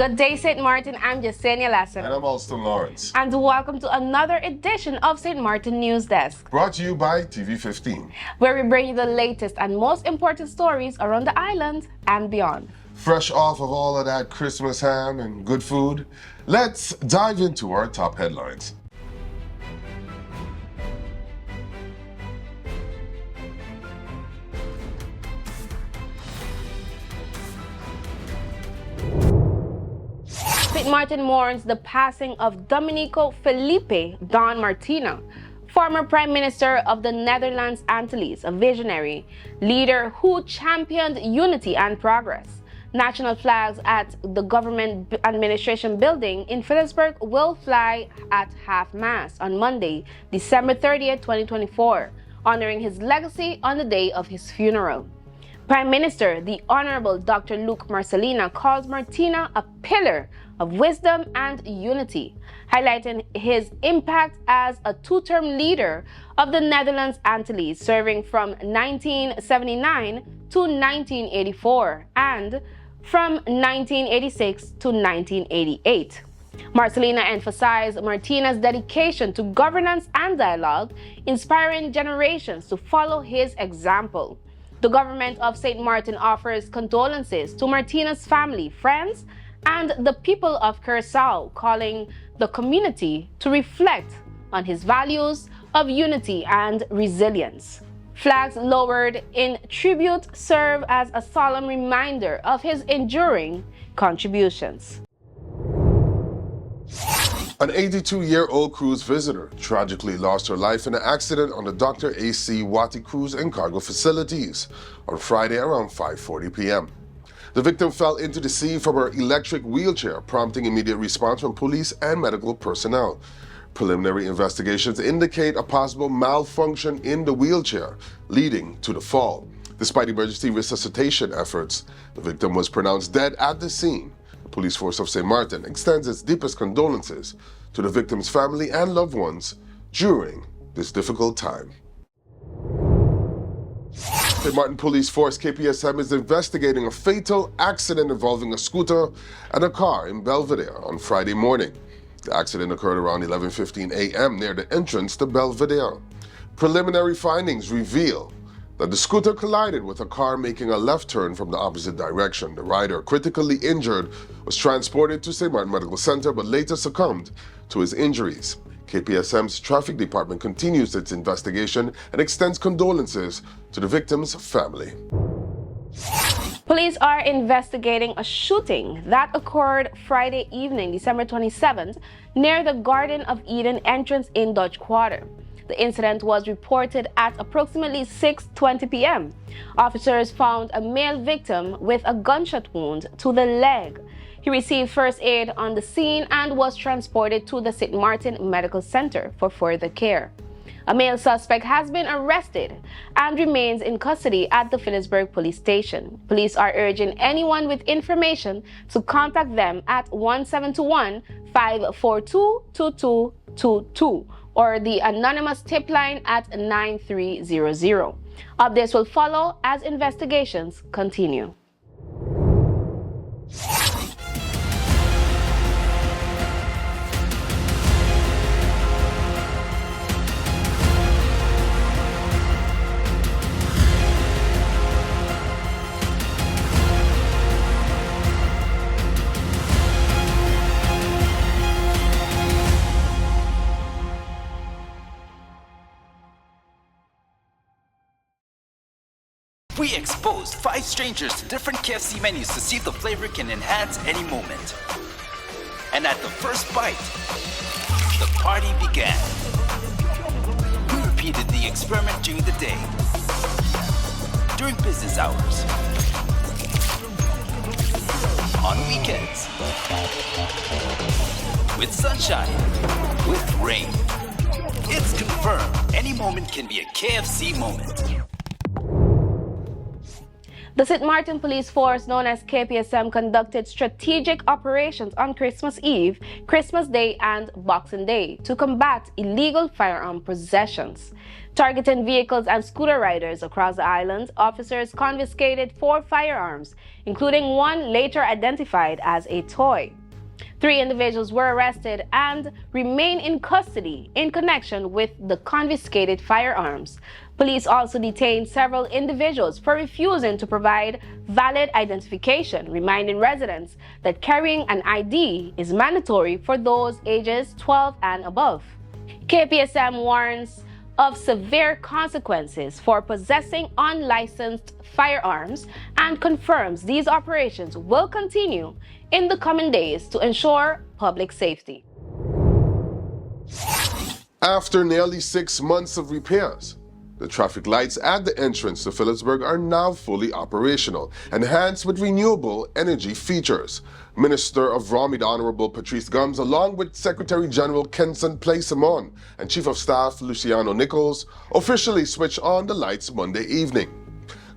Good day, St. Martin. I'm Yesenia Lasser. And I'm Alston Lawrence. And welcome to another edition of St. Martin News Desk. Brought to you by TV15, where we bring you the latest and most important stories around the island and beyond. Fresh off of all of that Christmas ham and good food, let's dive into our top headlines. St. Martin mourns the passing of Domenico Felipe Don Martina, former Prime Minister of the Netherlands Antilles, a visionary leader who championed unity and progress. National flags at the Government Administration Building in Phillipsburg will fly at half-mast on Monday, December 30th, 2024, honoring his legacy on the day of his funeral. Prime Minister, the Honorable Dr. Luc Marcelina, calls Martina a pillar of wisdom and unity, highlighting his impact as a two-term leader of the Netherlands Antilles, serving from 1979 to 1984 and from 1986 to 1988. Marcelina emphasized Martina's dedication to governance and dialogue, inspiring generations to follow his example. The government of St. Martin offers condolences to Martina's family, friends, and the people of Curaçao, calling the community to reflect on his values of unity and resilience. Flags lowered in tribute serve as a solemn reminder of his enduring contributions. An 82-year-old cruise visitor tragically lost her life in an accident on the Dr. A.C. Wati Cruise and Cargo Facilities on Friday around 5:40 p.m. The victim fell into the sea from her electric wheelchair, prompting immediate response from police and medical personnel. Preliminary investigations indicate a possible malfunction in the wheelchair, leading to the fall. Despite emergency resuscitation efforts, the victim was pronounced dead at the scene. The police force of St. Martin extends its deepest condolences to the victim's family and loved ones during this difficult time. St. Martin Police Force KPSM is investigating a fatal accident involving a scooter and a car in Belvedere on Friday morning. The accident occurred around 11:15 a.m. near the entrance to Belvedere. Preliminary findings reveal that the scooter collided with a car making a left turn from the opposite direction. The rider, critically injured, was transported to St. Martin Medical Center but later succumbed to his injuries. KPSM's traffic department continues its investigation and extends condolences to the victim's family. Police are investigating a shooting that occurred Friday evening, December 27th, near the Garden of Eden entrance in Dutch Quarter. The incident was reported at approximately 6:20 p.m. Officers found a male victim with a gunshot wound to the leg. He received first aid on the scene and was transported to the St. Martin Medical Center for further care. A male suspect has been arrested and remains in custody at the Phillipsburg Police Station. Police are urging anyone with information to contact them at 1721-542-2222 or the anonymous tip line at 9300. Updates will follow as investigations continue. We exposed 5 strangers to different KFC menus to see if the flavor can enhance any moment. And at the first bite, the party began. We repeated the experiment during the day, during business hours, on weekends, with sunshine, with rain. It's confirmed any moment can be a KFC moment. The St. Martin Police Force, known as KPSM, conducted strategic operations on Christmas Eve, Christmas Day, and Boxing Day to combat illegal firearm possessions. Targeting vehicles and scooter riders across the island, officers confiscated 4 firearms, including one later identified as a toy. 3 individuals were arrested and remain in custody in connection with the confiscated firearms. Police also detained several individuals for refusing to provide valid identification, reminding residents that carrying an ID is mandatory for those ages 12 and above. KPSM warns of severe consequences for possessing unlicensed firearms and confirms these operations will continue in the coming days to ensure public safety. After nearly 6 months of repairs, the traffic lights at the entrance to Phillipsburg are now fully operational, enhanced with renewable energy features. Minister of VROMI, the Honorable Patrice Gums, along with Secretary General Kenson Play-Simon and Chief of Staff Luciano Nichols, officially switched on the lights Monday evening.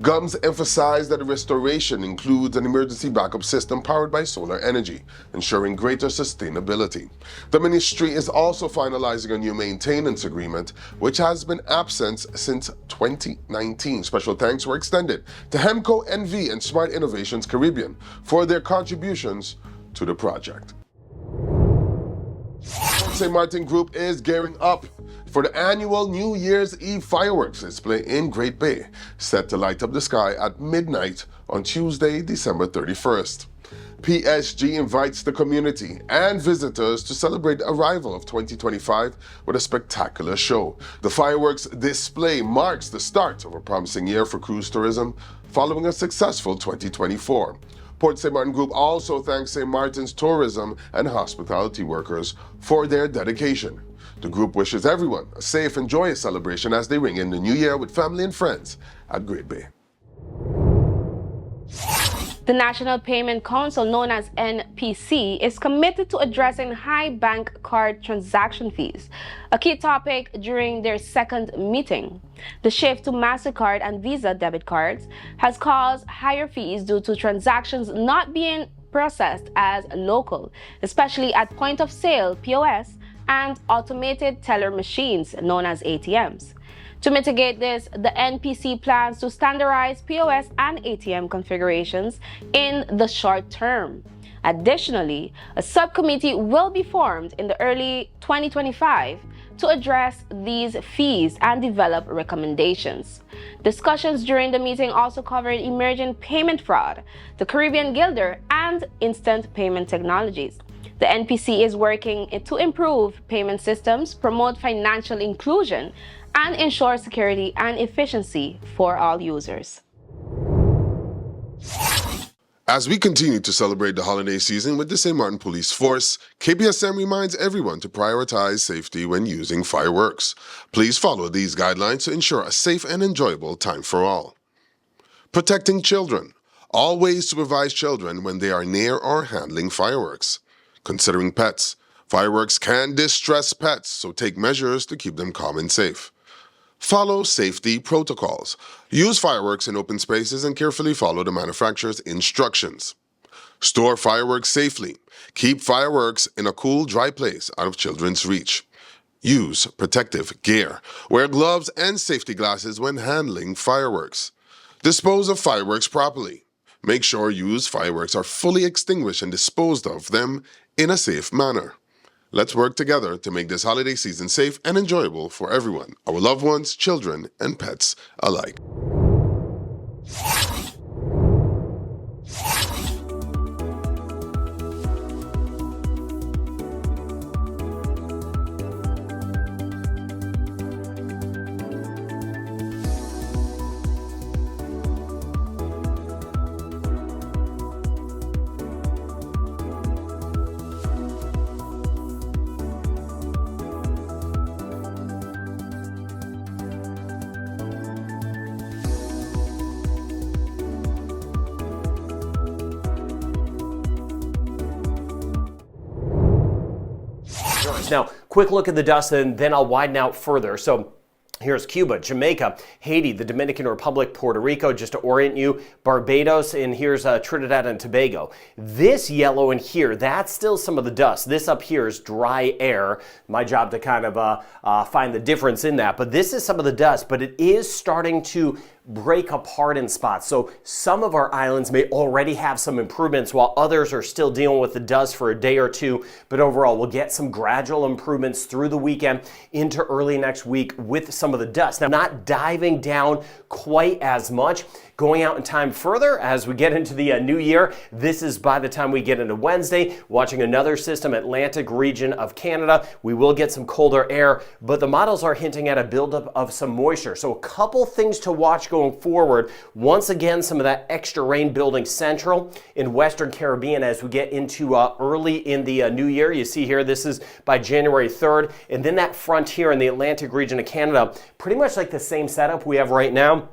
Gums emphasized that the restoration includes an emergency backup system powered by solar energy, ensuring greater sustainability. The ministry is also finalizing a new maintenance agreement, which has been absent since 2019. Special thanks were extended to Hemco NV and Smart Innovations Caribbean for their contributions to the project. St.Martin Group is gearing up for the annual New Year's Eve fireworks display in Great Bay, set to light up the sky at midnight on Tuesday, December 31st. PSG invites the community and visitors to celebrate the arrival of 2025 with a spectacular show. The fireworks display marks the start of a promising year for cruise tourism following a successful 2024. Port St. Martin Group also thanks St. Martin's tourism and hospitality workers for their dedication. The group wishes everyone a safe and joyous celebration as they ring in the new year with family and friends at Great Bay. The National Payment Council, known as NPC, is committed to addressing high bank card transaction fees, a key topic during their second meeting. The shift to MasterCard and Visa debit cards has caused higher fees due to transactions not being processed as local, especially at point of sale (POS) and automated teller machines, known as ATMs. To mitigate this, the NPC plans to standardize POS and ATM configurations in the short term. Additionally, a subcommittee will be formed in the early 2025 to address these fees and develop recommendations. Discussions during the meeting also covered emerging payment fraud, the Caribbean Guilder, and instant payment technologies. The NPC is working to improve payment systems, promote financial inclusion, and ensure security and efficiency for all users. As we continue to celebrate the holiday season with the St. Martin Police Force, KPSM reminds everyone to prioritize safety when using fireworks. Please follow these guidelines to ensure a safe and enjoyable time for all. Protecting children. Always supervise children when they are near or handling fireworks. Considering pets. Fireworks can distress pets, so take measures to keep them calm and safe. Follow safety protocols. Use fireworks in open spaces and carefully follow the manufacturer's instructions. Store fireworks safely. Keep fireworks in a cool, dry place out of children's reach. Use protective gear. Wear gloves and safety glasses when handling fireworks. Dispose of fireworks properly. Make sure used fireworks are fully extinguished and disposed of them in a safe manner. Let's work together to make this holiday season safe and enjoyable for everyone, our loved ones, children, and pets alike. Now, quick look at the dust, and then I'll widen out further. So Here's Cuba, Jamaica, Haiti, the Dominican Republic, Puerto Rico, just to orient you, Barbados, and here's Trinidad and Tobago. This yellow in here, that's still some of the dust. This up here is dry air. My job to kind of find the difference in that. But this is some of the dust, but it is starting to break apart in spots. So some of our islands may already have some improvements while others are still dealing with the dust for a day or two. But overall, we'll get some gradual improvements through the weekend into early next week with some of the dust. Now, not diving down quite as much. Going out in time further as we get into the new year, this is by the time we get into Wednesday, watching another system, Atlantic region of Canada. We will get some colder air, but the models are hinting at a buildup of some moisture. So a couple things to watch going forward. Once again, some of that extra rain building central in Western Caribbean as we get into early in the new year. You see here, this is by January 3rd. And then that front here in the Atlantic region of Canada, pretty much like the same setup we have right now,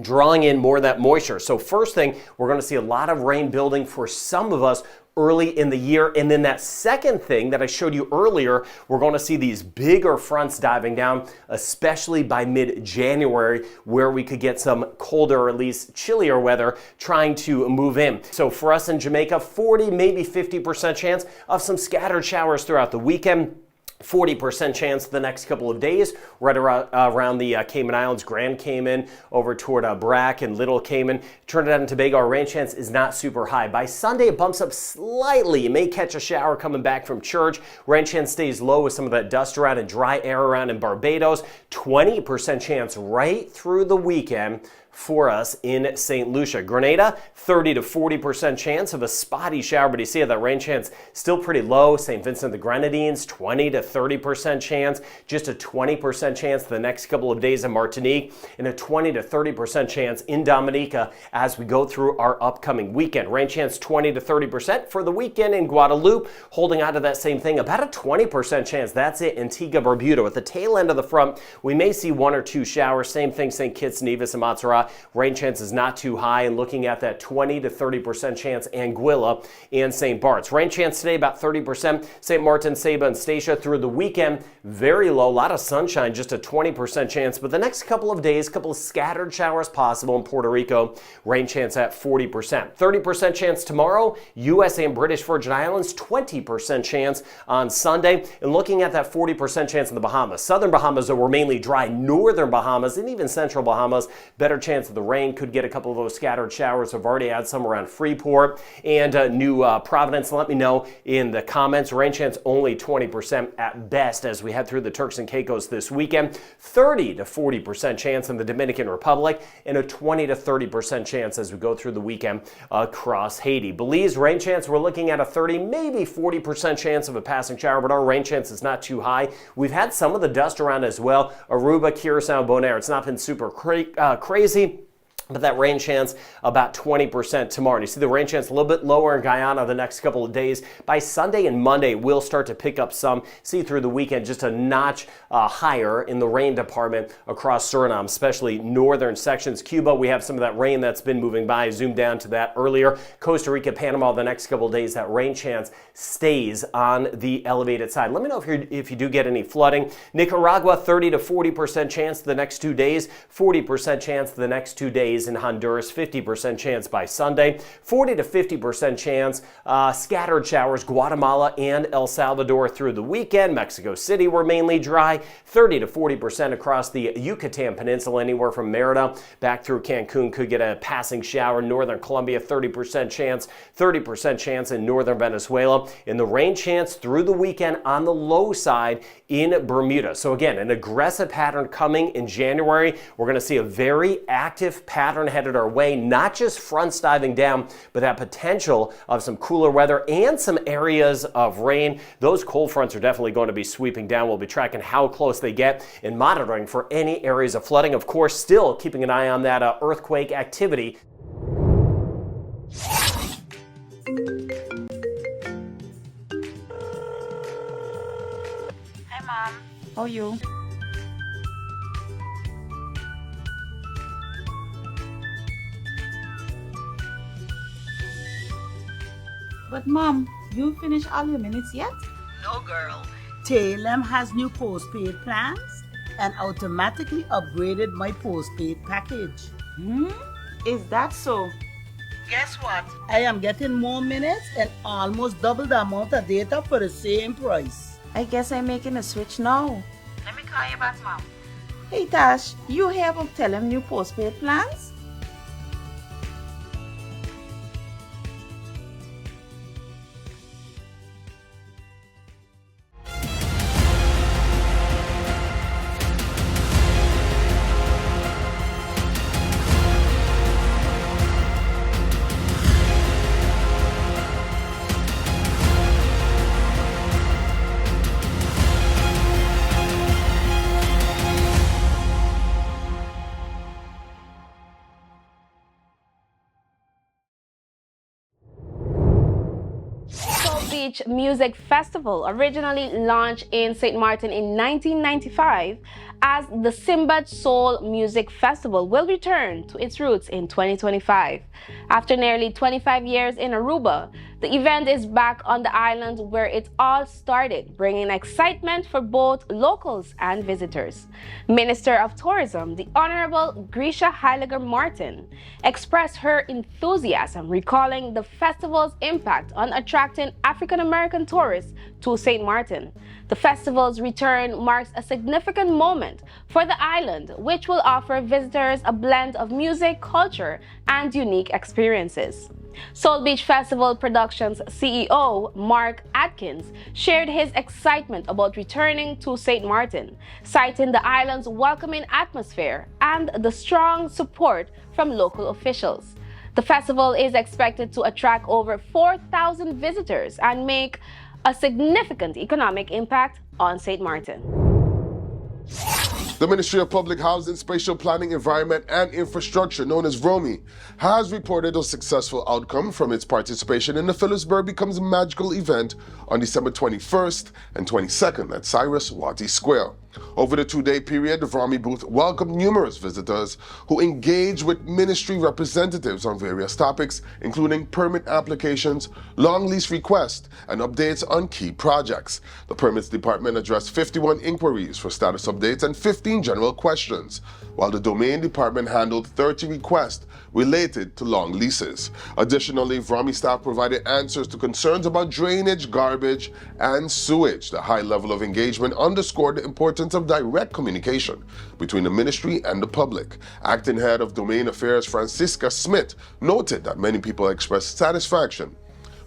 drawing in more of that moisture. So first thing, we're going to see a lot of rain building for some of us early in the year. And then that second thing that I showed you earlier, we're going to see these bigger fronts diving down, especially by mid-January, where we could get some colder or at least chillier weather trying to move in. So for us in Jamaica, 40, maybe 50% chance of some scattered showers throughout the weekend. 40% chance the next couple of days, right around the Cayman Islands. Grand Cayman over toward Brac and Little Cayman. Trinidad and Tobago, our rain chance is not super high. By Sunday, it bumps up slightly. You may catch a shower coming back from church. Rain chance stays low with some of that dust around and dry air around in Barbados. 20% chance right through the weekend for us in St. Lucia. Grenada, 30 to 40% chance of a spotty shower, but you see that rain chance still pretty low. St. Vincent the Grenadines, 20 to 30% chance. Just a 20% chance the next couple of days in Martinique, and a 20 to 30% chance in Dominica as we go through our upcoming weekend. Rain chance 20 to 30% for the weekend in Guadeloupe, holding on to that same thing. About a 20% chance, that's it, Antigua, Barbuda. At the tail end of the front, we may see one or two showers. Same thing, St. Kitts, Nevis, and Montserrat. Rain chance is not too high, and looking at that 20 to 30% chance Anguilla and St. Bart's. Rain chance today about 30%. St. Martin, Saba, and Statia through the weekend, very low. A lot of sunshine, just a 20% chance. But the next couple of days, couple of scattered showers possible in Puerto Rico. Rain chance at 40%. 30% chance tomorrow, USA and British Virgin Islands. 20% chance on Sunday. And looking at that 40% chance in the Bahamas. Southern Bahamas were mainly dry. Northern Bahamas and even central Bahamas, better chance of the rain. Could get a couple of those scattered showers. I've already had some around Freeport and New Providence. Let me know in the comments. Rain chance only 20% at best as we head through the Turks and Caicos this weekend. 30 to 40% chance in the Dominican Republic, and a 20 to 30% chance as we go through the weekend across Haiti. Belize, rain chance, we're looking at a 30, maybe 40% chance of a passing shower, but our rain chance is not too high. We've had some of the dust around as well. Aruba, Curacao, Bonaire. It's not been super crazy. But that rain chance about 20% tomorrow. And you see the rain chance a little bit lower in Guyana the next couple of days. By Sunday and Monday, we'll start to pick up some. See through the weekend just a notch higher in the rain department across Suriname, especially northern sections. Cuba, we have some of that rain that's been moving by. Zoomed down to that earlier. Costa Rica, Panama, the next couple of days, that rain chance stays on the elevated side. Let me know if you do get any flooding. Nicaragua, 30 to 40% chance the next 2 days. 40% chance the next 2 days. In Honduras, 50% chance by Sunday, 40 to 50% chance scattered showers, Guatemala and El Salvador through the weekend. Mexico City were mainly dry, 30 to 40% across the Yucatan Peninsula, anywhere from Merida back through Cancun could get a passing shower. Northern Colombia, 30% chance in northern Venezuela. And the rain chance through the weekend on the low side in Bermuda. So again, an aggressive pattern coming in January. We're going to see a very active pattern headed our way, not just fronts diving down, but that potential of some cooler weather and some areas of rain. Those cold fronts are definitely going to be sweeping down. We'll be tracking how close they get and monitoring for any areas of flooding. Of course, still keeping an eye on that earthquake activity. Hi, Mom. How are you? But Mom, you finished all your minutes yet? No, girl. Talem has new postpaid plans. and automatically upgraded my postpaid package. Is that so? Guess what? I am getting more minutes and almost double the amount of data for the same price. I guess I'm making a switch now. Let me call you back, Mom. Hey Tash, you hear about telling new postpaid plans? Beach Music Festival, originally launched in St. Martin in 1995 as the Simbad Soul Music Festival, will return to its roots in 2025. After nearly 25 years in Aruba, the event is back on the island where it all started, bringing excitement for both locals and visitors. Minister of Tourism, the Honorable Grisha Heiliger Martin, expressed her enthusiasm, recalling the festival's impact on attracting African-American tourists to St. Martin. The festival's return marks a significant moment for the island, which will offer visitors a blend of music, culture, and unique experiences. Soul Beach Festival Productions CEO Mark Atkins shared his excitement about returning to St. Martin, citing the island's welcoming atmosphere and the strong support from local officials. The festival is expected to attract over 4,000 visitors and make a significant economic impact on St. Martin. The Ministry of Public Housing, Spatial Planning, Environment and Infrastructure, known as VROMI, has reported a successful outcome from its participation in the Phillipsburg Becomes Magical event on December 21st and 22nd at Cyrus Watty Square. Over the two-day period, the VROMI booth welcomed numerous visitors who engaged with ministry representatives on various topics, including permit applications, long lease requests, and updates on key projects. The Permits Department addressed 51 inquiries for status updates and 15 general questions, while the Domain Department handled 30 requests related to long leases. Additionally, VROMI staff provided answers to concerns about drainage, garbage, and sewage. The high level of engagement underscored the importance of direct communication between the ministry and the public. Acting Head of Domain Affairs Francisca Smith noted that many people expressed satisfaction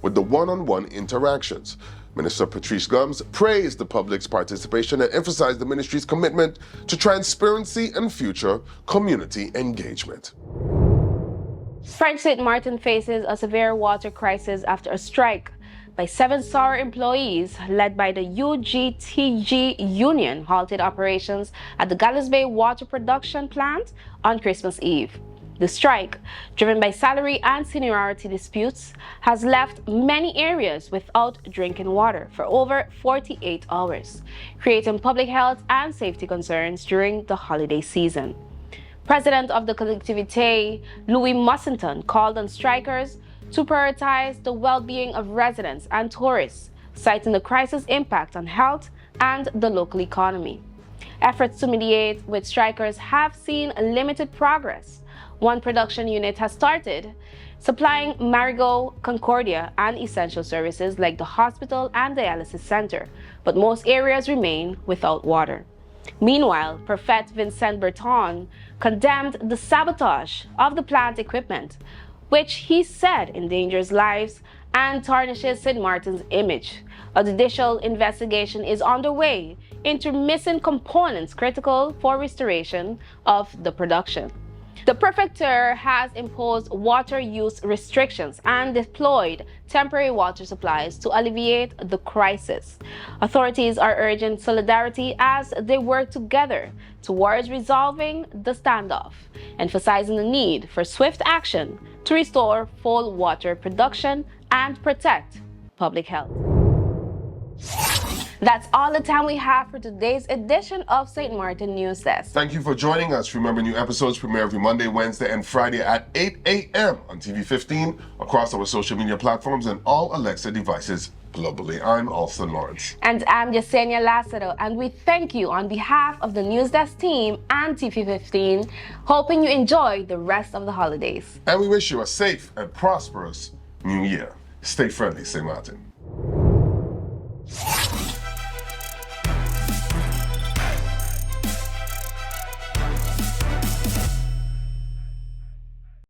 with the one-on-one interactions. Minister Patrice Gums praised the public's participation and emphasized the ministry's commitment to transparency and future community engagement. French St. Martin faces a severe water crisis after a strike by 7 SAR employees led by the UGTG union halted operations at the Gallows Bay water production plant on Christmas Eve. The strike, driven by salary and seniority disputes, has left many areas without drinking water for over 48 hours, creating public health and safety concerns during the holiday season. President of the Collectivité, Louis Mussington, called on strikers to prioritize the well-being of residents and tourists, citing the crisis' impact on health and the local economy. Efforts to mediate with strikers have seen limited progress. One production unit has started, supplying Marigot, Concordia, and essential services like the hospital and dialysis center, but most areas remain without water. Meanwhile, Prefect Vincent Berton condemned the sabotage of the plant equipment, which he said endangers lives and tarnishes St. Martin's image. A judicial investigation is underway into missing components critical for restoration of the production. The prefecture has imposed water use restrictions and deployed temporary water supplies to alleviate the crisis. Authorities are urging solidarity as they work together towards resolving the standoff, emphasizing the need for swift action to restore full water production and protect public health. That's all the time we have for today's edition of St. Martin News Desk. Thank you for joining us. Remember, new episodes premiere every Monday, Wednesday, and Friday at 8 a.m. on TV 15, across our social media platforms, and all Alexa devices globally. I'm Alston Lawrence. And I'm Yesenia Lassero, and we thank you on behalf of the NEWSDESK team and TP15, hoping you enjoy the rest of the holidays. And we wish you a safe and prosperous New Year. Stay friendly, St. Martin.